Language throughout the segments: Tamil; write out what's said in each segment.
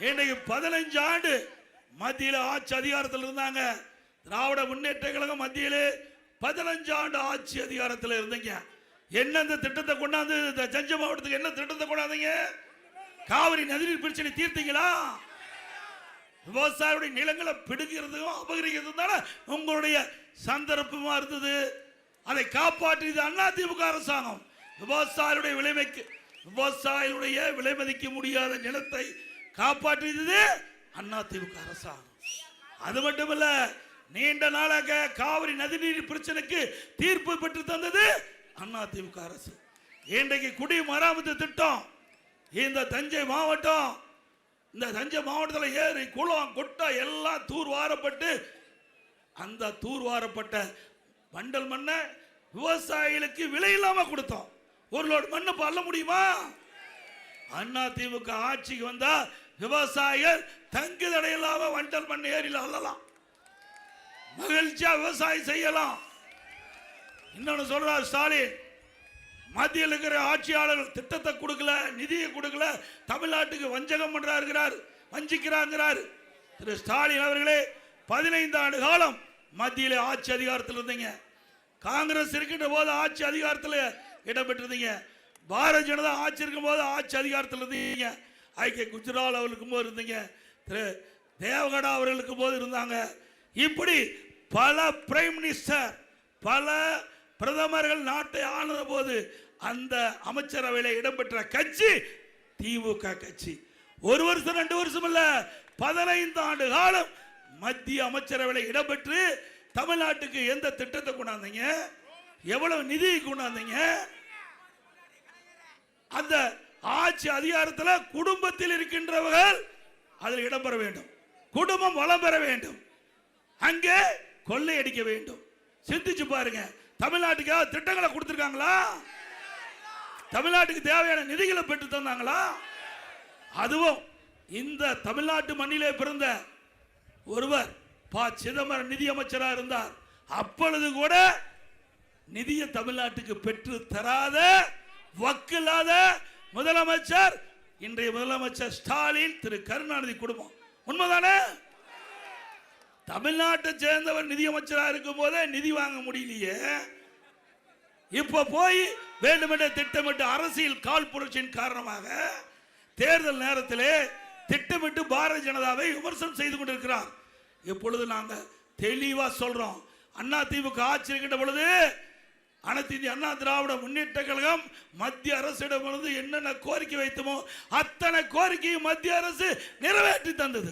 இன்னைக்கு 15 ஆண்டு மத்தியில் ஆட்சி அதிகாரத்தில் இருந்தாங்க. திராவிட முன்னேற்ற கழகம் மத்தியில் 15 ஆண்டு ஆட்சி அதிகாரத்தில் இருந்தீங்க. என்ன இந்த திட்டத்தை கொண்டாந்து தஞ்சை மாவட்டத்துக்கு என்ன திட்டத்தை கொண்டாந்தீங்க? காவிரி நதிநீர் பிரச்சனை தீர்த்தீங்களா? விவசாயிகளுடைய நிலங்களை பிடுங்கிறதும் அபகரிக்கிறதும் தானே உங்களுடைய சந்தர்ப்பமா இருந்தது. அதை காப்பாற்றியது அதிமுக அரசாங்கம். விவசாயிகளுடைய விலை மதிக்க முடியாத நிலத்தை காப்பாற்றியது அதிமுக அரசாங்கம். அது மட்டுமல்ல, நீண்ட நாளாக காவிரி நதிநீர் பிரச்சனைக்கு தீர்ப்பு பெற்று தந்தது அதிமுக அரசு. இன்றைக்கு குடிமராமத்து திட்டம் இந்த தஞ்சை மாவட்டத்தில் ஏரி குளம் குட்டை எல்லாம் தூர்வாரப்பட்டு அந்த தூர்வாரப்பட்ட மண்டல் மண்ணை விவசாயிகளுக்கு விலை இல்லாம கொடுத்தோம். ஒரு லோடு மண்ணு பல்ல முடியுமா? அதிமுக ஆட்சிக்கு வந்தா விவசாயிகள் தங்கு தடையில்லாம வண்டல் மண் ஏரியில் அள்ளலாம், மகிழ்ச்சியா விவசாயம் செய்யலாம். இன்னொன்னு சொல்றார் ஸ்டாலின், மத்தியில் இருக்கிற ஆட்சியாளர்கள் திட்டத்தை கொடுக்கல, நிதியை கொடுக்கல, தமிழ்நாட்டுக்கு வஞ்சகம் வஞ்சிக்கிறார். திரு ஸ்டாலின் அவர்களே, 15 ஆண்டு காலம் மத்தியில் ஆட்சி அதிகாரத்தில் இருந்தீங்க. காங்கிரஸ் இருக்கின்ற போது ஆட்சி அதிகாரத்தில் இடம்பெற்றிருந்தீங்க. பாரதிய ஜனதா ஆட்சி இருக்கும் போது ஆட்சி அதிகாரத்தில் இருந்தீங்க. ஐக்கிய குஜரால் அவர்களுக்கும் போது இருந்தீங்க. திரு தேவகடா அவர்களுக்கும் போது இருந்தாங்க. இப்படி பல பிரைம் மினிஸ்டர், பல பிரதமர்கள் நாட்டை ஆளுத போது அந்த அமைச்சரவையில் இடம்பெற்ற கட்சி திமுக கட்சி. 1 வருஷம் 2 வருஷம் இல்ல, 15 ஆண்டு காலம் மத்திய அமைச்சரவையில் இடம்பெற்று தமிழ்நாட்டுக்கு எந்த திட்டத்தை கொண்டாந்தீங்க? எவ்வளவு நிதி கொண்டாந்தீங்க? அந்த ஆட்சி அதிகாரத்தில் குடும்பத்தில் இருக்கின்றவர்கள் அதில் இடம்பெற வேண்டும், குடும்பம் வளம் பெற வேண்டும், அங்கே கொள்ளையடிக்க வேண்டும். சிந்திச்சு பாருங்க, தமிழ்நாட்டுக்காக திட்டங்களை கொடுத்திருக்காங்களா? தமிழ்நாட்டுக்கு தேவையான நிதிகளை பெற்று தந்தாங்களா? அதுவும் இந்த தமிழ்நாட்டு மண்ணிலே பிறந்த ஒருவர் ப. சிதம்பரம் நிதி அமைச்சராக இருந்தார். அப்பொழுது கூட நிதியை தமிழ்நாட்டுக்கு பெற்று தராத வக்கில்லாத முதலமைச்சர் இன்றைய முதலமைச்சர் ஸ்டாலின், திரு கருணாநிதி குடும்பம். உண்மைதானே? தமிழ்நாட்டை சேர்ந்தவர் நிதியமைச்சராக இருக்கும் போதே நிதி வாங்க முடியலையே. இப்ப போய் வேண்டுமென்ற திட்டமிட்டு அரசியல் கால் புரட்சியின் காரணமாக தேர்தல் நேரத்தில் திட்டமிட்டு பாரதிய ஜனதாவை விமர்சனம் செய்து கொண்டிருக்கிறார். இப்பொழுது நாங்க தெளிவா சொல்றோம், அதிமுக ஆட்சி இருக்கின்ற பொழுது அனைத்து இந்திய அண்ணா திராவிட முன்னேற்ற கழகம் மத்திய அரசிடமிருந்து என்னென்ன கோரிக்கை வைத்தமோ அத்தனை கோரிக்கையும் மத்திய அரசு நிறைவேற்றி தந்தது.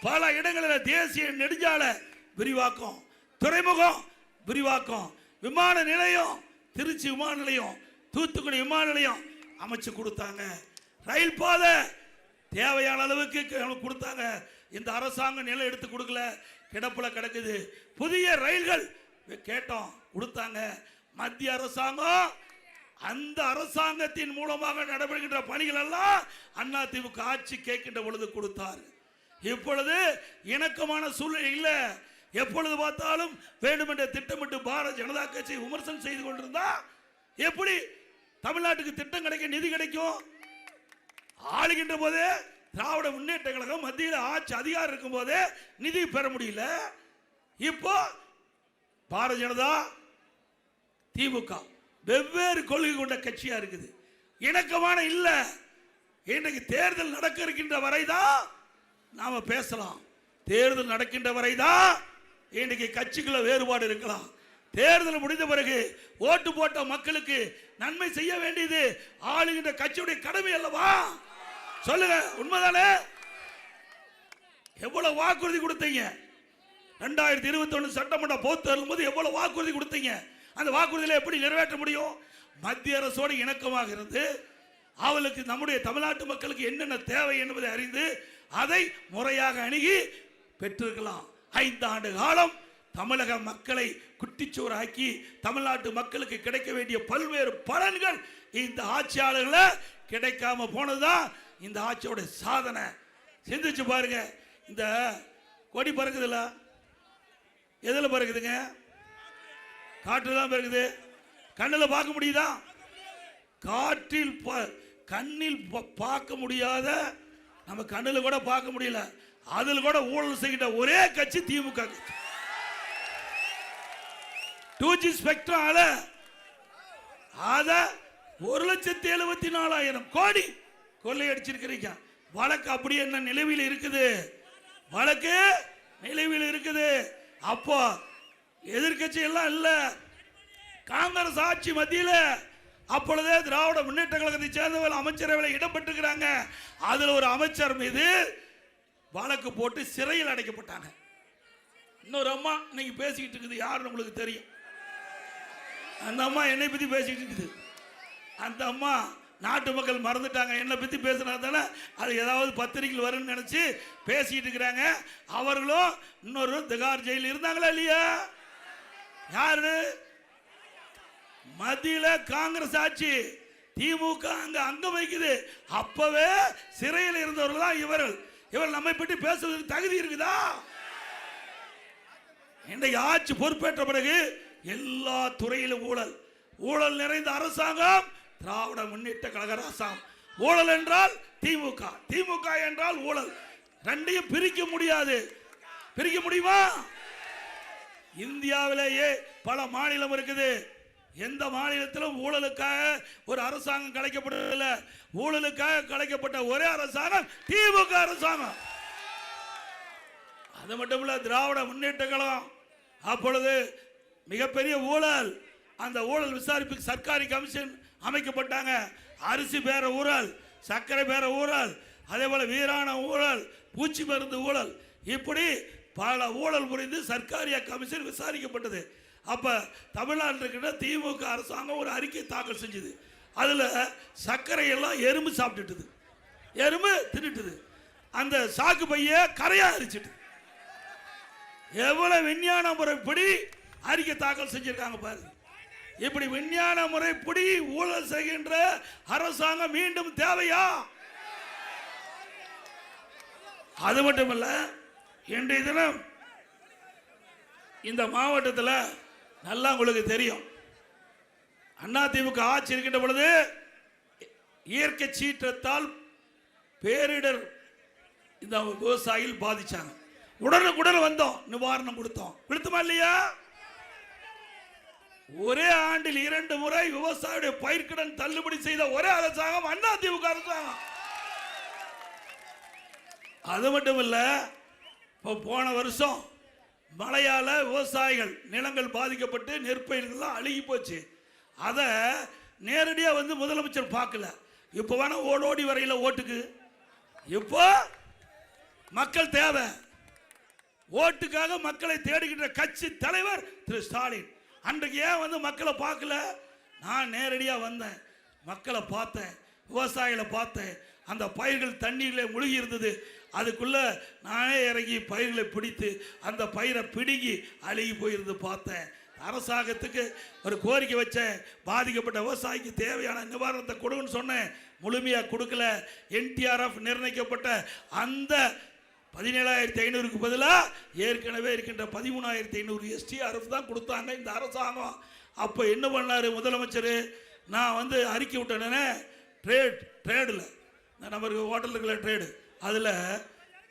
பல இடங்களில் தேசிய நெடுஞ்சாலை விரிவாக்கம், துறைமுகம் விரிவாக்கம், விமான நிலையம், திருச்சி விமான நிலையம், தூத்துக்குடி விமான நிலையம் அமைச்சு கொடுத்தாங்க. ரயில் பாதை தேவையான அளவுக்கு கொடுத்தாங்க. இந்த அரசாங்கம் நிலம் எடுத்து கொடுக்கல, கிடப்புல கிடக்குது. புதிய ரயில்கள் கேட்டோம், கொடுத்தாங்க. மத்திய அரசாங்கம் அந்த அரசாங்கத்தின் மூலமாக நடைபெறுகின்ற பணிகள் எல்லாம் அதிமுக ஆட்சி கேட்கின்ற பொழுது கொடுத்தார். இப்பொழுது இணக்கமான சூழ்நிலை இல்லை. எப்பொழுது பார்த்தாலும் வேண்டுமென்ற திட்டமிட்டு பாரதிய ஜனதா கட்சி விமர்சனம் செய்து கொண்டிருந்தா எப்படி தமிழ்நாட்டுக்கு திட்டம் கிடைக்கும், நிதி கிடைக்கும்? ஆளுகின்ற போதே திராவிட முன்னேற்ற கழகம் மத்தியில் ஆட்சி அதிகாரம் இருக்கும் போதே நிதி பெற முடியல. இப்போ பாரதிய ஜனதா திமுக வெவ்வேறு கொள்கை கொண்ட கட்சியா இருக்குது, இணக்கமான இல்ல. இன்றைக்கு தேர்தல் நடக்க இருக்கின்ற வரைதான் நாம பேசலாம். தேர்தல் நடக்கின்ற வரைதான் இன்றைக்கு கட்சிக்குள்ள வேறுபாடு இருக்கலாம். தேர்தல் முடிந்த பிறகு ஓட்டு போட்ட மக்களுக்கு நன்மை செய்ய வேண்டியது ஆளுகின்ற கட்சியுடைய கடமை அல்லவா? சொல்லுங்க, உண்மைதானே? எவ்வளவு வாக்குறுதி கொடுத்தீங்க? 2021 சட்டமன்ற பொதுத் தேர்தல் போது எவ்வளவு வாக்குறுதி கொடுத்தீங்க? அந்த வாக்குறுதிகளை எப்படி நிறைவேற்ற முடியும்? மத்திய அரசோடு இணக்கமாக இருந்து அவளுக்கு நம்முடைய தமிழ்நாட்டு மக்களுக்கு என்னென்ன தேவை என்பதை அறிந்து அதை முறையாக அணுகி பெற்றிருக்கலாம். 5 ஆண்டு காலம் தமிழக மக்களை குட்டிச்சோறாக்கி தமிழ்நாட்டு மக்களுக்கு கிடைக்க வேண்டிய பல்வேறு பலன்கள் இந்த ஆட்சியாளர்களை கிடைக்காம போனதுதான் இந்த ஆட்சியோட சாதனை. சிந்திச்சு பாருங்க. இந்த கொடி பறக்குதுல்ல, எதுல பறக்குதுங்க? காற்றுதான் பறக்குது. கண்ணில் பார்க்க முடியுதா? காற்றில் கண்ணில் பார்க்க முடியாத, நம்ம கண்ணில் கூட பார்க்க முடியல, அதில் கூட ஊழல் செய்கிற ஒரே கட்சி திமுக கட்சி. 2G ஸ்பெக்ட்ரம் அத 1,74,000 கோடி கொள்ளையடிச்சிருக்கிறீங்க. வழக்கு அப்படி என்ன நிலுவையில் இருக்குது, வழக்கு நிலுவையில் இருக்குது. அப்போ எதிர்கட்சி எல்லாம் இல்ல, காங்கிரஸ் ஆட்சி மத்தியில் அப்பொழுதே திராவிட முன்னேற்ற கழகத்தை சேர்ந்தவர்கள் அமைச்சரவையில் இடம்பெற்றிருக்கிறாங்க. அதில் ஒரு அமைச்சர் மீது வழக்கு போட்டு சிறையில் அடைக்கப்பட்டாங்க. இன்னொரு அம்மா இன்னைக்கு பேசிக்கிட்டு இருக்குது, யாருன்னு உங்களுக்கு தெரியும். அந்த அம்மா என்னை பற்றி பேசிக்கிட்டு இருக்குது. அந்த அம்மா நாட்டு மக்கள் மறந்துட்டாங்க, என்னை பற்றி பேசுனா தானே அது ஏதாவது பத்திரிகையில் வரும்னு நினச்சி பேசிக்கிட்டு இருக்கிறாங்க. அவர்களும் இன்னொரு திகார் ஜெயிலில் இருந்தாங்களா இல்லையா? யாரு? மத்தியில காங்கிரஸ் ஆட்சி, திமுக அங்க அங்கம் வைக்குது. அப்பவே சிறையில் இருந்தவர்கள் தான் இவர்கள். இவர் நம்மை பற்றி பேசுவதற்கு தகுதி இருக்குதா? இன்றைக்கு ஆட்சி பொறுப்பேற்ற பிறகு எல்லா துறையிலும் ஊழல், ஊழல் நிறைந்த அரசாங்கம் திராவிட முன்னேற்ற கழக அரசாங்கம். ஊழல் என்றால் திமுக, திமுக என்றால் ஊழல். ரெண்டையும் பிரிக்க முடியாது. பிரிக்க முடியுமா? இந்தியாவிலேயே பல மாநிலம் இருக்குது. எந்த மாநிலத்திலும் ஊழலுக்காக ஒரு அரசாங்கம் கலைக்கப்படுவதில்லை. ஊழலுக்காக கலைக்கப்பட்ட ஒரே அரசாங்கம் திமுக அரசாங்கம். அது மட்டுமல்ல, திராவிட முன்னேற்ற கழகம் அப்பொழுது மிகப்பெரிய ஊழல். அந்த ஊழல் விசாரிப்புக்கு சர்க்காரி கமிஷன் அமைக்கப்பட்டாங்க. அரிசி பேர ஊழல், சர்க்கரை பேர ஊழல், அதே போல வீராண ஊழல், பூச்சி மருந்து ஊழல், இப்படி பல ஊழல் புரிந்து சர்க்காரி கமிஷன் விசாரிக்கப்பட்டது. அப்ப தமிழ்நாட்டில் இருக்கிற திமுக அரசாங்கம் ஒரு அறிக்கை தாக்கல் செஞ்சது. அதுல சர்க்கரை எல்லாம் எறும்பு சாப்பிட்டுட்டுது, எறும்பு தின்னுட்டுது, அந்த சாக்கு பைய கரையா அரிச்சிட்டு. எவ்வளவு விஞ்ஞான முறைப்படி அறிக்கை தாக்கல் செஞ்சிருக்காங்க பாருங்க. இப்படி விஞ்ஞான முறைப்படி ஊழல் செய்கின்ற அரசாங்கம் மீண்டும் தேவையா? அது மட்டுமல்ல, இன்றைய தினம் இந்த மாவட்டத்தில் நல்லா உங்களுக்கு தெரியும், அதிமுக ஆட்சி இருக்கின்ற பொழுது இயற்கை சீற்றத்தால் பேரிடர் இந்த விவசாயிகள் பாதிச்சாங்க. உடனுக்குடன் வந்தோம், நிவாரணம் கொடுத்தோமா இல்லையா? ஒரே ஆண்டில் 2 முறை விவசாயியுடைய பயிர்க்கடன் தள்ளுபடி செய்த ஒரே அரசாங்கம் அதிமுக அரசாங்கம். அது மட்டுமல்ல, போன வருஷம் மழையால விவசாயிகள் நிலங்கள் பாதிக்கப்பட்டு நெற்பயிர்கள் அழுகி போச்சு. அதை நேரடியாக வந்து முதலமைச்சர் பார்க்கல. இப்போ வேணா ஓடோடி வரையில ஓட்டுக்கு. இப்போ மக்கள் தேவை, ஓட்டுக்காக மக்களை தேடுகின்ற கட்சி தலைவர் திரு ஸ்டாலின். அன்றைக்கு ஏன் வந்து மக்களை பார்க்கல? நான் நேரடியாக வந்தேன், மக்களை பார்த்தேன், விவசாயிகளை பார்த்தேன். அந்த பயிர்கள் தண்ணீரில் முழுகி இருந்தது. அதுக்குள்ள நானே இறங்கி பயிர்களை பிடித்து அந்த பயிரை பிடுங்கி அழுகி போயிருந்து பார்த்தேன். அரசாங்கத்துக்கு ஒரு கோரிக்கை வச்சேன், பாதிக்கப்பட்ட விவசாயிக்கு தேவையான நிவாரணத்தை கொடுன்னு சொன்னேன். முழுமையாக கொடுக்கல. NTRF நிர்ணயிக்கப்பட்ட அந்த 17,500க்கு பதிலாக ஏற்கனவே இருக்கின்ற 13,500 STRF தான் கொடுத்தாங்க இந்த அரசாங்கம். அப்போ என்ன பண்ணாரு முதலமைச்சர்? நான் வந்து அறிக்கை விட்டேனே, ட்ரேடில் நம்மளுக்கு ஹோட்டலில் இருக்கிற ட்ரேடு, அதில்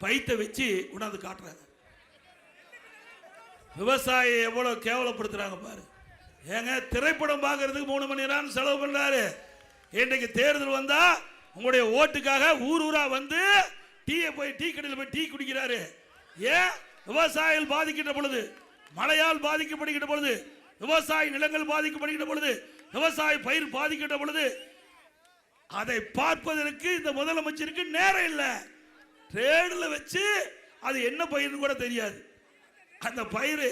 பைத்தை வச்சு உணர்ந்து காட்டுறாங்க. விவசாயி எவ்வளோ கேவலப்படுத்துறாங்க பாரு. ஏங்க, திரைப்படம் பார்க்கறதுக்கு 3 மணி நேரம் செலவு பண்ணுறாரு. இன்றைக்கு தேர்தல் வந்தால் உங்களுடைய ஓட்டுக்காக ஊர் ஊரா வந்து டீ கடையில் போய் டீ குடிக்கிறாரு. ஏன்? விவசாயிகள் பாதிக்கின்ற பொழுது, மழையால் பாதிக்கப்படுகின்ற பொழுது, விவசாய நிலங்கள் பாதிக்கப்படுகின்ற பொழுது, விவசாய பயிர் பாதிக்கின்ற பொழுது அதை பார்ப்பதற்கு இந்த முதலமைச்சருக்கு நேரம் இல்லை. ட்ரேடில் வச்சு அது என்ன பயிர்னு கூட தெரியாது. அந்த பயிர்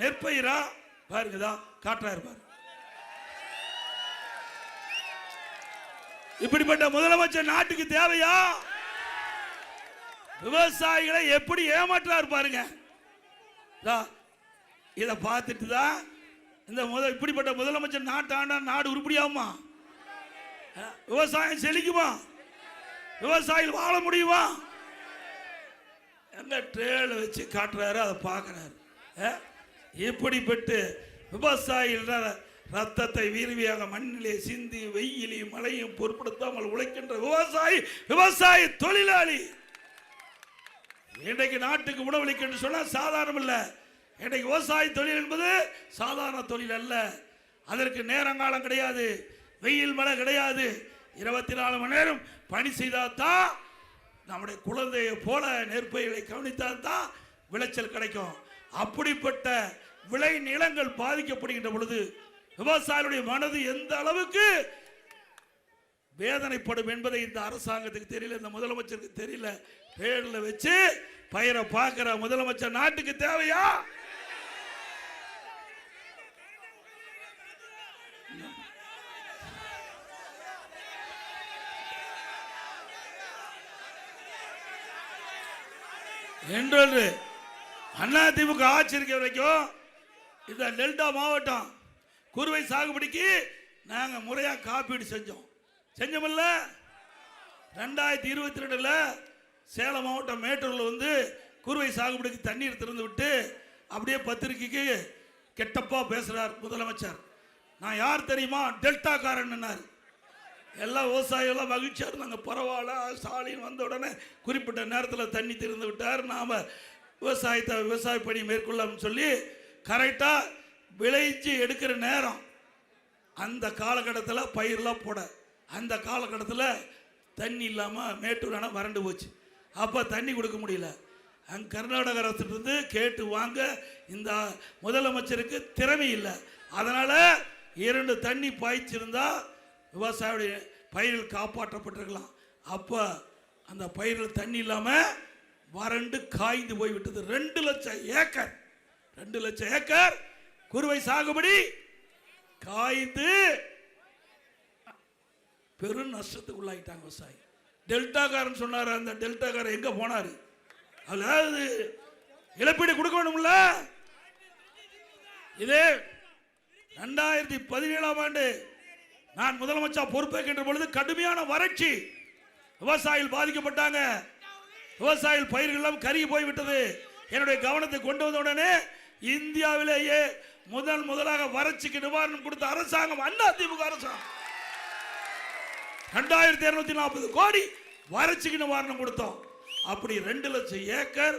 நெற்பயிரா பாருங்கதான் காட்டுறாரு பாரு. இப்படிப்பட்ட முதலமைச்சர் நாட்டுக்கு தேவையா? விவசாயிகளை எப்படி ஏமாற்றாரு பாருங்க. இதை பார்த்துட்டு தான் இந்த இப்படிப்பட்ட முதலமைச்சர் நாட்டு ஆண்டா நாடு உருப்படியாகுமா? விவசாயம் செழிக்குமா? விவசாயிகள் வாழ முடியுமா? எங்க ட்ரேல வச்சு காட்டுறாரு, அதை பார்க்கிறாரு. இப்படிப்பட்டு விவசாயிகள் ரத்தத்தை வீர்வியாக மண்ணிலே சிந்தி வெயிலையும் மழையும் பொருட்படுத்தாமல் உழைக்கின்ற விவசாயி தொழிலாளி. இன்றைக்கு நாட்டுக்கு உணவளிக்க சொன்னா சாதாரணம் இல்ல. இன்றைக்கு விவசாய தொழில் என்பது சாதாரண தொழில் அல்ல. அதற்கு நேரங்காலம் கிடையாது, வெயில் மழை கிடையாது. 24 மணி நேரம் பணி செய்தால்தான், நம்முடைய குழந்தையை போல நெற்பயிர்களை கவனித்தால்தான் விளைச்சல் கிடைக்கும். அப்படிப்பட்ட விளை நிலங்கள் பாதிக்கப்படுகின்ற பொழுது விவசாயிகளுடைய மனது எந்த அளவுக்கு வேதனைப்படும் என்பதை இந்த அரசாங்கத்துக்கு தெரியல, இந்த முதலமைச்சருக்கு தெரியல. பேர்ல வச்சு பயிரை பார்க்கிற முதலமைச்சர் நாட்டுக்கு தேவையா? என்று அதிமுக ஆட்சி இருக்க வரைக்கும் இந்த டெல்டா மாவட்டம் குறுவை சாகுபடிக்கு நாங்க முறையா காப்பீடு செஞ்சோமில்ல. 2022 சேலம் மாவட்டம் மேட்டூர்ல வந்து குறுவை சாகுபடிக்கு தண்ணீர் திறந்து விட்டு அப்படியே பத்திரிகைக்கு கெட்டப்பா பேசுறார் முதலமைச்சர். நான் யார் தெரியுமா? டெல்டா காரன். எல்லா விவசாயிகளும் மகிழ்ச்சியா இருந்தாங்க. பரவாயில்ல, ஸ்டாலின் வந்த உடனே குறிப்பிட்ட நேரத்தில் தண்ணி திறந்து விட்டார், நாம விவசாய பணி மேற்கொள்ளலாம் சொல்லி கரெக்டா விளைச்சி எடுக்கிற நேரம் அந்த காலகட்டத்தில் பயிரெலாம் போட, அந்த காலகட்டத்தில் தண்ணி இல்லாமல் மேட்டூர் அணை வறண்டு போச்சு. அப்போ தண்ணி கொடுக்க முடியல. அங்கே கர்நாடக அரசிலிருந்து கேட்டு வாங்க இந்த முதலமைச்சருக்கு திறமை இல்லை. அதனால் 2 தண்ணி பாய்ச்சிருந்தா விவசாயியுடைய பயிர்கள் காப்பாற்றப்பட்டிருக்கலாம். அப்போ அந்த பயிர்கள் தண்ணி இல்லாமல் வறண்டு காய்ந்து போய்விட்டது. 2 லட்சம் ஏக்கர் குறுவை சாகுபடி காய்ந்து பெரும் நஷ்டத்துக்கு உள்ளாயிட்டாங்க விவசாயி. டெல்டாக்காரன் சொன்னார், அந்த டெல்டாக்காரன் எங்க போனாரு? அதாவது இழப்பீடு கொடுக்க வேணும்ல. இதே 2017 ஆண்டு நான் முதலமைச்சர் பொறுப்பேற்கின்ற பொழுது கடுமையான வறட்சி, விவசாயிகள் பாதிக்கப்பட்டாங்க. விவசாயிகள் பயிர்கள் எல்லாம் கருகி போய்விட்டது. என்னுடைய கவனத்தை கொண்டு வந்த உடனே இந்தியாவிலேயே முதலாக வறட்சிக்கு நிவாரணம் கொடுத்த அரசாங்கம் அதிமுக அரசாங்கம். 2240 கோடி வறட்சிக்கு நிவாரணம் கொடுத்தோம். அப்படி 2 லட்சம் ஏக்கர்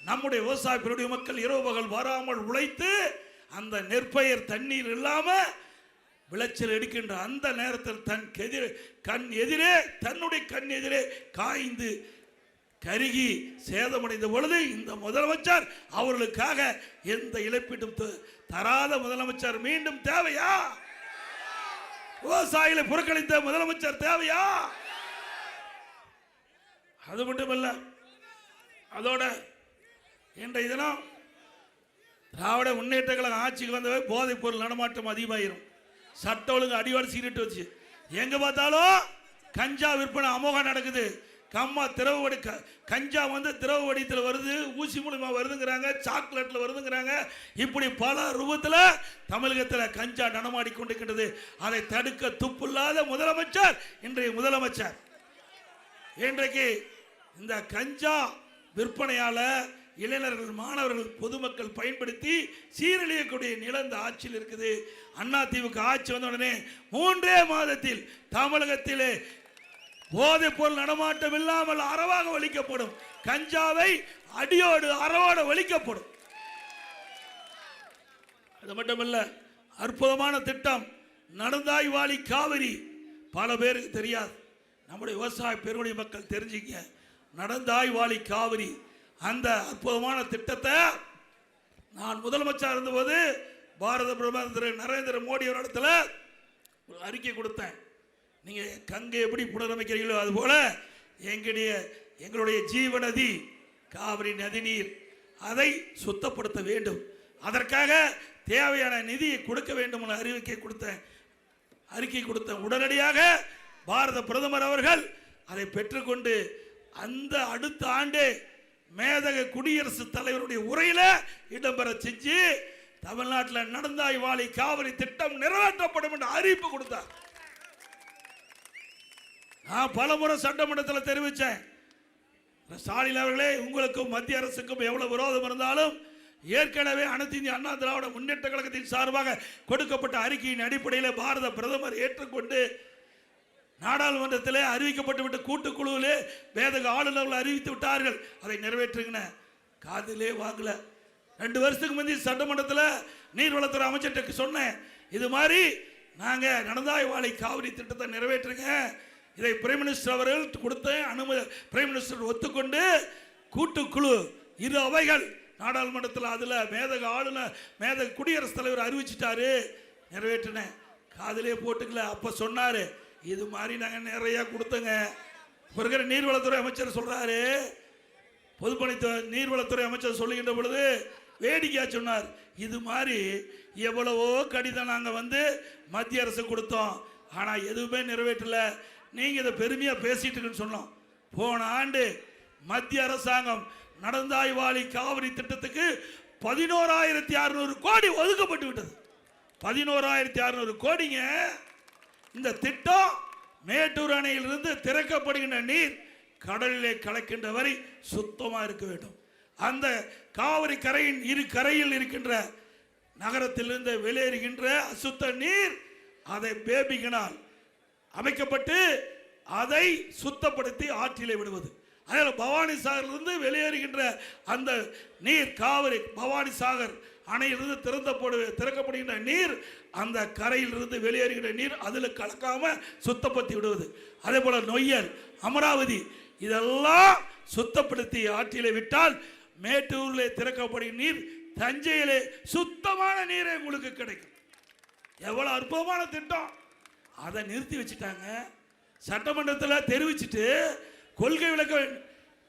நம்முடைய விவசாய பெருடைய மக்கள் இரவு பகல் வராமல் உழைத்து அந்த நெற்பயிர் தண்ணீர் இல்லாம விளைச்சல் எடுக்கின்ற அந்த நேரத்தில் தன்னுடைய கண் எதிரே காய்ந்து கருகி சேதமடைந்த பொழுது இந்த முதலமைச்சர் அவர்களுக்காக எந்த இழப்பீட்டும் தராத முதலமைச்சர் மீண்டும் தேவையா? விவசாயிகளை புறக்கணித்த முதலமைச்சர் தேவையா? அது மட்டுமல்ல, அதோட இன்றைய தினம் திராவிட முன்னேற்ற கழகம் ஆட்சிக்கு வந்தவை போதைப் பொருள் நடமாட்டம் அதிகமாயிரும். சட்ட ஒழுங்கு அடிவாடு சீரிட்டு வச்சு எங்க பார்த்தாலும் கஞ்சா விற்பனை அமோகம் நடக்குது. கஞ்சா வந்து திரவ வடித்தில் வருது, ஊசி மூலமா வருதுங்கிறாங்க, சாக்லேட்ல வருதுங்கிறாங்க. இப்படி பல ரூபத்தில் தமிழகத்தில் கஞ்சா நடமாடி கொண்டிருக்கின்றது. அதை தடுக்க துப்பில்லாத முதலமைச்சர் இன்றைய முதலமைச்சர். இன்றைக்கு இந்த கஞ்சா விற்பனையால இளைஞர்கள், மாணவர்கள், பொதுமக்கள் பயன்படுத்தி சீரழியக்கூடிய நிலை இந்த ஆட்சியில் இருக்குது. அதிமுக ஆட்சி வந்த உடனே 3 மாதத்தில் தமிழகத்திலே போதைப் பொருள் நடமாட்டம் இல்லாமல் அறவாக ஒழிக்கப்படும். கஞ்சாவை அடியோடு அறவோடு ஒழிக்கப்படும். அது மட்டுமல்ல, அற்புதமான திட்டம் நடந்தாய் வாழி காவிரி. பல பேருக்கு தெரியாது, நம்முடைய விவசாய பெருங்குடி மக்கள் தெரிஞ்சுக்க. நடந்தாய் வாழி காவிரி அந்த அற்புதமான திட்டத்தை நான் முதலமைச்சர் இருந்தபோது பாரத பிரதமர் திரு நரேந்திர மோடி அவரிடத்தில் ஒரு அறிக்கை கொடுத்தேன். நீங்க கங்கை எப்படி புனரமைக்கிறீங்களோ அதுபோல எங்களுடைய ஜீவநதி காவிரி நதிநீர் அதை சுத்தப்படுத்த வேண்டும். அதற்காக தேவையான நிதியை கொடுக்க வேண்டும் என அறிக்கை கொடுத்தேன். உடனடியாக பாரத பிரதமர் அவர்கள் அதை பெற்றுக்கொண்டு அந்த அடுத்த ஆண்டு மேதக குடியரசுத் தலைவருடைய உரையில இடம்பெற செஞ்சு தமிழ்நாட்டில் நடந்தாய் வாழி காவிரி திட்டம் நிறைவேற்றப்படும் என்று அறிவிப்பு கொடுத்தார். நான் பலமுறை சட்டமன்றத்தில் தெரிவித்தேன், ஸ்டாலின் அவர்களே, உங்களுக்கும் மத்திய அரசுக்கும் எவ்வளவு விரோதம் இருந்தாலும் ஏற்கனவே அனைத்து இந்திய அண்ணா திராவிட முன்னேற்ற கழகத்தின் சார்பாக கொடுக்கப்பட்ட அறிக்கையின் அடிப்படையில் பாரத பிரதமர் ஏற்றுக்கொண்டு நாடாளுமன்றத்திலே அறிவிக்கப்பட்டுவிட்ட கூட்டுக்குழுவிலே வேதக ஆளுநர்கள் அறிவித்து விட்டார்கள். அதை நிறைவேற்றுங்க. காதிலே வாங்கல. 2 வருஷத்துக்கு முந்தைய சட்டமன்றத்தில் நீர்வளத்துறை அமைச்சர்கிட்ட சொன்னேன், இது மாதிரி நாங்கள் நடந்தாய் வாழை காவிரி திட்டத்தை நிறைவேற்றுங்க. இதை பிரைம் மினிஸ்டர் அவர்கள் கொடுத்த அனுமதி பிரைம் மினிஸ்டர் ஒத்துக்கொண்டு கூட்டுக்குழு 2 அவைகள் நாடாளுமன்றத்தில் அதில் மேதக ஆளுநர் மேதக குடியரசுத் தலைவர் அறிவிச்சிட்டாரு, நிறைவேற்றினேன். காதிலே போட்டுக்கல. அப்போ சொன்னார், இது மாதிரி நாங்கள் நிறையா கொடுத்தங்க. இருக்கிற நீர்வளத்துறை அமைச்சர் சொல்கிறாரு, பொதுப்பணித்துறை நீர்வளத்துறை அமைச்சர் சொல்லுகின்ற பொழுது வேடிக்கையா சொன்னார், இது மாதிரி எவ்வளவோ கடிதம் நாங்கள் மத்திய அரசு கொடுத்தோம், ஆனால் எதுவுமே நிறைவேற்றல, நீங்கள் இதை பெருமையாக பேசிட்டு இருக்குன்னு சொன்னோம். போன ஆண்டு மத்திய அரசாங்கம் நடந்தாய் வாழி காவிரி திட்டத்துக்கு 11,600 கோடி ஒதுக்கப்பட்டு விட்டது. 11,600 கோடிங்க. இந்த திட்டம் மேட்டூர் அணையிலிருந்து திறக்கப்படுகின்ற நீர் கடலிலே கலக்கின்ற வரை சுத்தமாக இருக்க வேண்டும். அந்த காவிரி கரையின் 2 கரையில் இருக்கின்ற நகரத்திலிருந்து வெளியேறுகின்ற அசுத்த நீர் அதை பேபிகனால் அமைக்கப்பட்டு அதை சுத்தப்படுத்தி ஆற்றிலே விடுவது. அதில் பவானி சாகரிலிருந்து வெளியேறுகின்ற அந்த நீர் காவிரி பவானி சாகர் அணையிலிருந்து திறக்கப்படுகின்ற நீர் அந்த கரையிலிருந்து வெளியேறுகின்ற நீர் அதில் கலக்காம சுத்தப்படுத்தி விடுவது. அதே போல நொய்யல், அமராவதி இதெல்லாம் சுத்தப்படுத்தி ஆற்றிலே விட்டால் மேட்டூரில் திறக்கப்படுகிற நீர் தஞ்சையிலே சுத்தமான நீரை உங்களுக்கு கிடைக்கும். எவ்வளவு அற்புதமான திட்டம். அதை நிறுத்தி வச்சுட்டாங்க. சட்டமன்றத்தில் தெரிவிச்சுட்டு கொள்கை விளக்க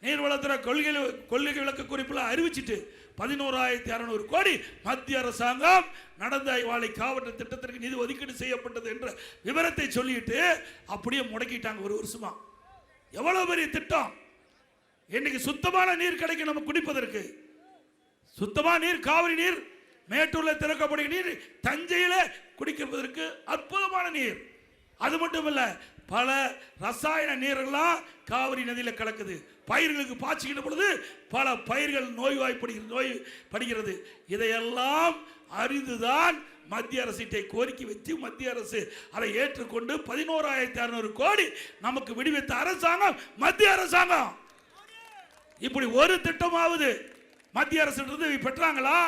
நீர்வளத்துறை கொள்கை விளக்க குறிப்பில் அறிவிச்சுட்டு 11,600 கோடி மத்திய அரசாங்கம் நடந்தாய் வாழை காவிரி திட்டத்திற்கு நிதி ஒதுக்கீடு செய்யப்பட்டது என்ற விவரத்தை சொல்லிட்டு அப்படியே முடக்கிட்டாங்க 1 வருஷமா. எவ்வளவு பெரிய திட்டம். இன்னைக்கு சுத்தமான நீர் கிடைக்கும் நம்ம குடிப்பதற்கு. சுத்தமான நீர் காவிரி நீர் மேட்டூரில் திறக்கப்படுகிற நீர் தஞ்சையில் குடிப்பதற்கு அற்புதமான நீர். அது மட்டும் இல்ல, பல ரசாயன நீரெல்லாம் காவிரி நதியில் கலக்குது. பயிர்களுக்கு பாய்ச்சிக்கின்ற பொழுது பல பயிர்கள் நோய்படுகிறது. இதையெல்லாம் அறிந்துதான் மத்திய அரசிட்ட கோரிக்கை வச்சு மத்திய அரசு அதை ஏற்றுக்கொண்டு 11,600 கோடி நமக்கு விடுவித்த அரசாங்கம் மத்திய அரசாங்கம். இப்படி ஒரு திட்டமாவது மத்திய அரசு பெற்றாங்களா?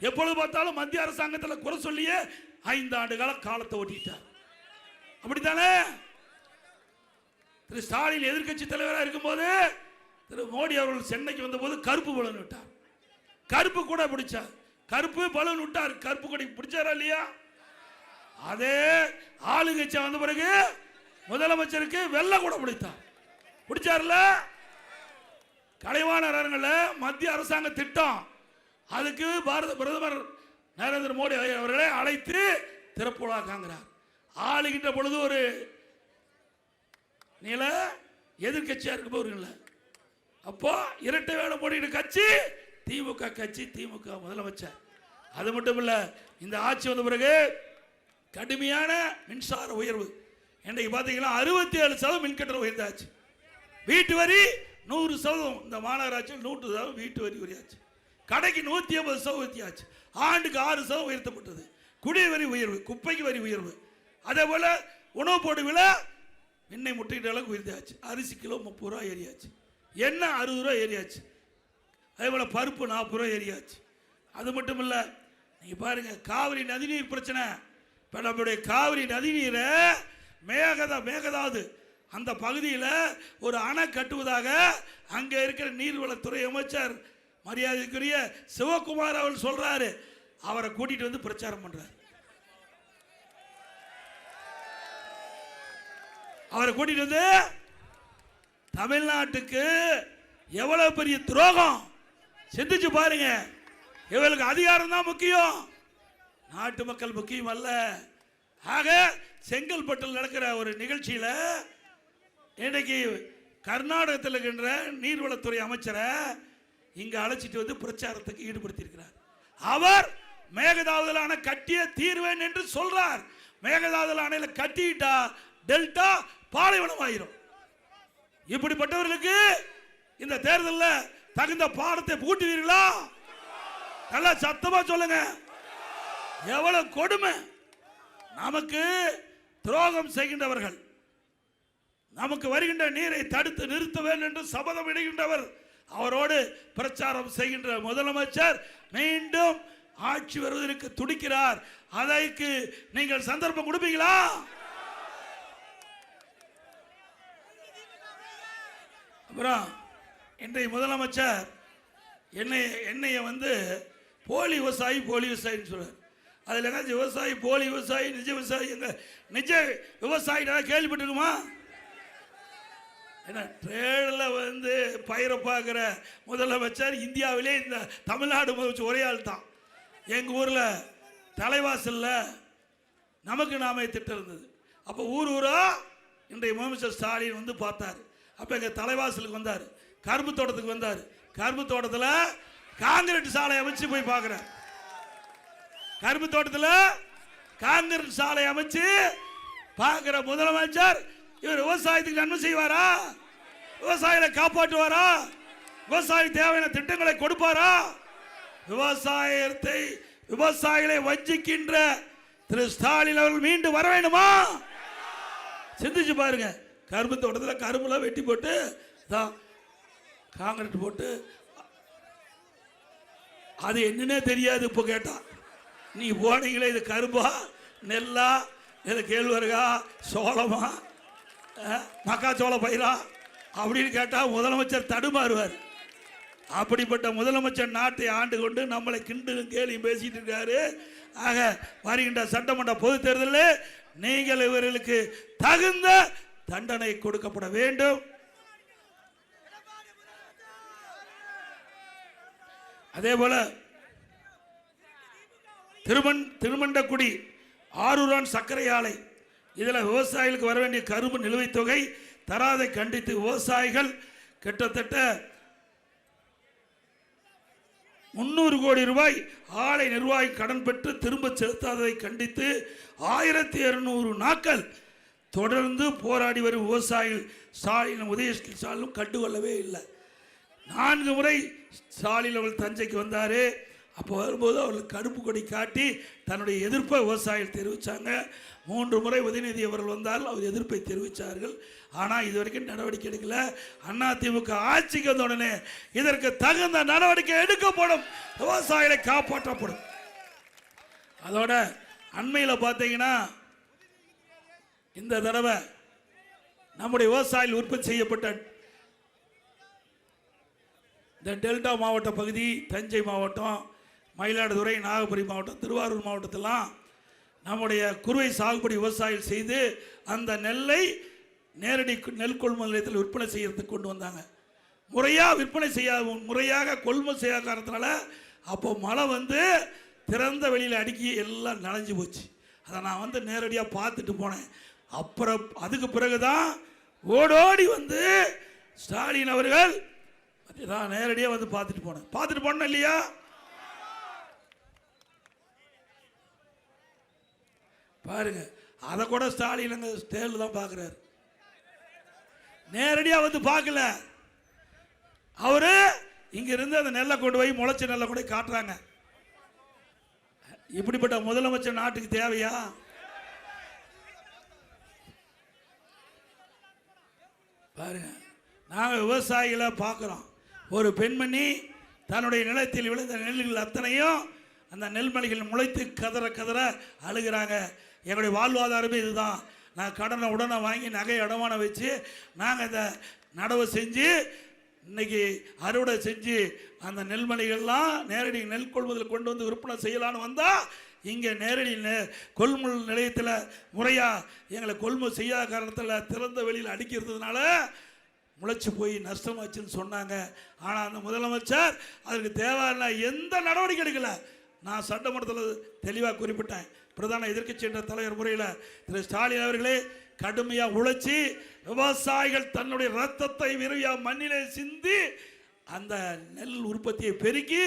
எப்பொழுது பார்த்தாலும் மத்திய அரசாங்கத்தில் குறை சொல்லியே 5 ஆண்டு காலத்தை ஓட்டிட்டார். அப்படித்தானே? திரு ஸ்டாலின் எதிர்கட்சி தலைவராக இருக்கும்போது திரு மோடி அவர்கள் சென்னைக்கு வந்தபோது கருப்பு பலூன் விட்டார். கருப்பு கூட பிடிச்சார். கருப்பு பலூன் விட்டார். கருப்பு கொடி பிடிச்சாரா இல்லையா? அதே ஆளுங்கட்சி வந்த பிறகு முதலமைச்சருக்கு வெள்ளை கூட பிடிச்சார்ல. கலைவாணர் மத்திய அரசாங்க திட்டம். அதுக்கு பாரத பிரதமர் நரேந்திர மோடி அவர்களை அழைத்து திறப்புலா காண்கிறார். ஆளுகின்ற பொழுது ஒரு நில எதிர்கட்சியா இருக்கும்போது அப்போ இரட்டை வேடம் போடுகிற கட்சி திமுக கட்சி, திமுக முதலமைச்சர். அது மட்டும் இல்ல, இந்த ஆட்சி வந்த பிறகு கடுமையான மின்சார உயர்வு. இன்றைக்கு பார்த்தீங்கன்னா 67% மின்கட்டணம் உயர்ந்தாச்சு. வீட்டு வரி 100%. இந்த மாநகராட்சி 100% வீட்டு வரி உயர்ந்தாச்சு. கடைக்கு 150% உயர்த்தியாச்சு. ஆண்டுக்கு 6% உயர்த்தப்பட்டது. குடி வரி உயர்வு, குப்பைக்கு வரி உயர்வு. அதே போல உணவு போடு விலை எண்ணெய் முட்டைகிட்ட அளவுக்கு உயர்ந்தாச்சு. அரிசி கிலோ 30 ரூபா ஏறியாச்சு. எண்ணெய் 60 ரூபா ஏறியாச்சு. அதே போல பருப்பு 40 ரூபா ஏறியாச்சு. அது மட்டும் இல்லை, நீங்க பாருங்க காவிரி நதிநீர் பிரச்சனை. இப்போ நம்முடைய காவிரி நதிநீரை மேகதாது அந்த பகுதியில் ஒரு அணை கட்டுவதாக அங்கே இருக்கிற நீர்வளத்துறை அமைச்சர் மரியாதைக்குரிய சிவகுமார் அவர்கள் சொல்றாரு. அவரை கூட்டிட்டு வந்து பிரச்சாரம் பண்றாரு. அவரை கூட்டிட்டு வந்து தமிழ்நாட்டுக்கு எவ்வளவு பெரிய துரோகம் சிந்திச்சு பாருங்க. இவர்களுக்கு அதிகாரம் தான் முக்கியம், நாட்டு மக்கள் முக்கியம் அல்ல. ஆக செங்கல்பட்டில் நடக்கிற ஒரு நிகழ்ச்சியில் இன்னைக்கு கர்நாடகத்தில் இருக்கின்ற நீர்வளத்துறை அமைச்சரை இங்க அழைச்சிட்டு வந்து பிரச்சாரத்துக்கு ஈடுபடுத்தியிருக்கிறார். அவர் மேகதாதுல அணை கட்டிய தீர்வேன் என்று சொல்றார். மேகதாதுல அணையில கட்டிட்டா டெல்டா பாலைவனம் ஆயிரும். இப்படிப்பட்டவர்களுக்கு இந்த தேர்தலில் தகுந்த பாடத்தை பூட்டுவீர்களா? நல்லா சத்தமா சொல்லுங்க. எவ்வளவு கொடுமை! நமக்கு துரோகம் செய்கின்றவர்கள், நமக்கு வருகின்ற நீரை தடுத்து நிறுத்த வேண்டும் என்று சபதம் இடுகின்றவர், அவரோடு பிரச்சாரம் செய்கின்ற முதலமைச்சர் மீண்டும் ஆட்சி வருவதற்கு துடிக்கிறார். அதற்கு நீங்கள் சந்தர்ப்பம் கொடுப்பீங்களா? அப்புறம் இன்றைய முதலமைச்சர் என்னைய போலி விவசாயி சொல்றார். அதில் என்ன விவசாயி, போலி விவசாயி, நிஜ விவசாயி, எங்க நிஜ விவசாயி கேள்விப்பட்டிருக்குமா? ஏன்னா ட்ரேடில் பயிரை பார்க்குற முதலமைச்சர் இந்தியாவிலே இந்த தமிழ்நாடு முதலமைச்சர் ஒரே ஆள் தான். எங்கள் ஊரில் தலைவாசலில் நமக்கு நாமே திட்டம் இருந்தது. அப்போ ஊரா இன்றைய முதலமைச்சர் ஸ்டாலின் பார்த்தார். அப்போ எங்கள் தலைவாசலுக்கு வந்தார், கரும்பு தோட்டத்துக்கு வந்தார். கரும்பு தோட்டத்தில் காங்கிரீட் சாலை அமைச்சு போய் பார்க்குறார். கரும்பு தோட்டத்தில் காங்கிரீட் சாலை அமைச்சு பார்க்குற முதலமைச்சர் இவர் விவசாயத்துக்கு நன்மை செய்வாரா? விவசாயிகளை காப்பாற்றுவாரா? விவசாயி தேவையான திட்டங்களை கொடுப்பாரா? விவசாயிகளை வஞ்சிக்கின்ற திரு ஸ்டாலின் அவர்கள் மீண்டும் வர வேண்டுமா? சிந்திச்சு பாருங்க. கரும்பு தோட்டத்தில் கரும்புலாம் வெட்டி போட்டு காங்கிரீட் போட்டு அது என்னன்னே தெரியாது. இப்போ கேட்டா நீ போனீங்களே, இது கரும்பா, நெல்லா, இது கேழ்வரகா, சோளமா, மக்காச்சோள பயிரா அப்படின்னு கேட்டால் முதலமைச்சர் தடுமாறுவார். அப்படிப்பட்ட முதலமைச்சர் நாட்டை ஆண்டு கொண்டு நம்மளை கிண்டும் கேலியும் பேசிட்டு இருக்காரு. ஆக வருகின்ற சட்டமன்ற பொதுத் தேர்தலில் நீங்கள் இவர்களுக்கு தகுந்த தண்டனை கொடுக்கப்பட வேண்டும். அதே போல திருமண்டக்குடி ஆரூரான் சர்க்கரை ஆலை, இதில் விவசாயிகளுக்கு வர வேண்டிய கரும்பு நிலுவைத் தொகை தராதை கண்டித்து விவசாயிகள் கிட்டத்தட்ட 300 கோடி ரூபாய் ஆலை நிர்வாகி கடன் பெற்று திரும்ப செலுத்தாததை கண்டித்து 1200 நாட்கள் தொடர்ந்து போராடி வரும் விவசாயிகள் ஸ்டாலின் உதயநிதி ஸ்டாலினும் கண்டுகொள்ளவே இல்லை. 4 முறை ஸ்டாலின் அவர்கள் தஞ்சைக்கு வந்தார். அப்போ வரும்போது அவர்கள் கருப்பு கொடி காட்டி தன்னுடைய எதிர்ப்பை விவசாயிகள் தெரிவித்தாங்க. 3 முறை உதயநிதி அவர்கள் வந்தால் அவர் எதிர்ப்பை தெரிவித்தார்கள். ஆனால் இது வரைக்கும் நடவடிக்கை எடுக்கல. அதிமுக ஆட்சிக்கு வந்த உடனே இதற்கு தகுந்த நடவடிக்கை எடுக்கப்படும், விவசாயிகளை காப்பாற்றப்படும். அதோட அண்மையில் பார்த்தீங்கன்னா இந்த தடவை நம்முடைய விவசாயிகள் உற்பத்தி செய்யப்பட்ட இந்த டெல்டா மாவட்ட பகுதி, தஞ்சை மாவட்டம், மயிலாடுதுறை, நாகப்பட்டினம் மாவட்டம், திருவாரூர் மாவட்டத்திலாம் நம்முடைய குறுவை சாகுபடி விவசாயிகள் செய்து அந்த நெல்லை நேரடி நெல் கொள்முதல் நிலையத்தில் விற்பனை செய்யறதுக்கு கொண்டு வந்தாங்க. முறையாக விற்பனை முறையாக கொள்முதல் செய்யாத காரணத்தினால அப்போ மழை திறந்த வெளியில் அடுக்கி எல்லாம் நனைஞ்சு போச்சு. அதை நான் நேரடியாக பார்த்துட்டு போனேன். அப்புறம் அதுக்கு பிறகுதான் ஓடோடி ஸ்டாலின் அவர்கள் நான் நேரடியாக பார்த்துட்டு போனேன் இல்லையா? பாருங்க, அதை கூட ஸ்டாலின் ஸ்டேல் தான் பார்க்குறாரு, நேரடியாக பார்க்கல. அவரு இங்க இருந்து அந்த நெல்லை கொண்டு போய் முளைச்ச நெல்லை கொண்டு போய் காட்டுறாங்க. இப்படிப்பட்ட முதலமைச்சர் நாட்டுக்கு தேவையா? பாருங்க, நாங்கள் விவசாயிகளை பார்க்குறோம். ஒரு பெண்மணி தன்னுடைய நிலத்தில் விழுந்த நெல்லுகள் அத்தனையும் அந்த நெல்மணிகள் முளைத்து கதற கதற அழுகிறாங்க. எங்களுடைய வாழ்வாதாரமே இதுதான். நான் கடனை உடனே வாங்கி நகை அடமானம் வச்சு நாங்கள் இந்த நடவு செஞ்சு இன்னைக்கு அறுவடை செஞ்சு அந்த நெல்மணிகள்லாம் நேரடி நெல் கொள்முதல் கொண்டு விற்பனை செய்யலான்னு வந்தால் இங்கே நேரடி கொள்முதல் நிலையத்தில் முறையாக எங்களை கொள்முதல் செய்யாத காரணத்தில் திறந்த வெளியில் அடிக்கிறதுனால முளைச்சி போய் நஷ்டமாச்சுன்னு சொன்னாங்க. ஆனால் அந்த முதலமைச்சர் அதுக்கு தேவையான எந்த நடவடிக்கை எடுக்கலை. நான் சட்டமன்றத்தில் தெளிவாக குறிப்பிட்டேன். பிரதான எதிர்க்கட்சி என்ற தலைவர் முறையில் திரு ஸ்டாலின் அவர்களே கடுமையாக உழைச்சி விவசாயிகள் தன்னுடைய ரத்தத்தை விரைவாக மண்ணிலே சிந்தி அந்த நெல் உற்பத்தியை பெருக்கி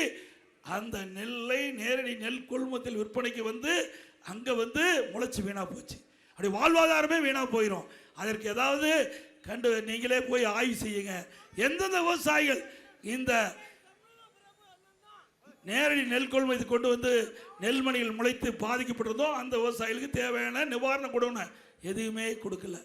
அந்த நெல்லை நேரடி நெல் கொள்முதல் விற்பனைக்கு அங்கே முளைச்சி வீணாக போச்சு. அப்படி வாழ்வாதாரமே வீணாக போயிடும். அதற்கு ஏதாவது கண்டு நீங்களே போய் ஆய்வு செய்யுங்க. எந்தெந்த விவசாயிகள் இந்த நேரடி நெல் கொள்முதல் கொண்டு வந்து நெல்மணிகள் முளைத்து பாதிக்கப்பட்டிருந்தோம். அந்த விவசாயிகளுக்கு தேவையான நிவாரணம் கொடுக்கணும், எதுவுமே கொடுக்கல.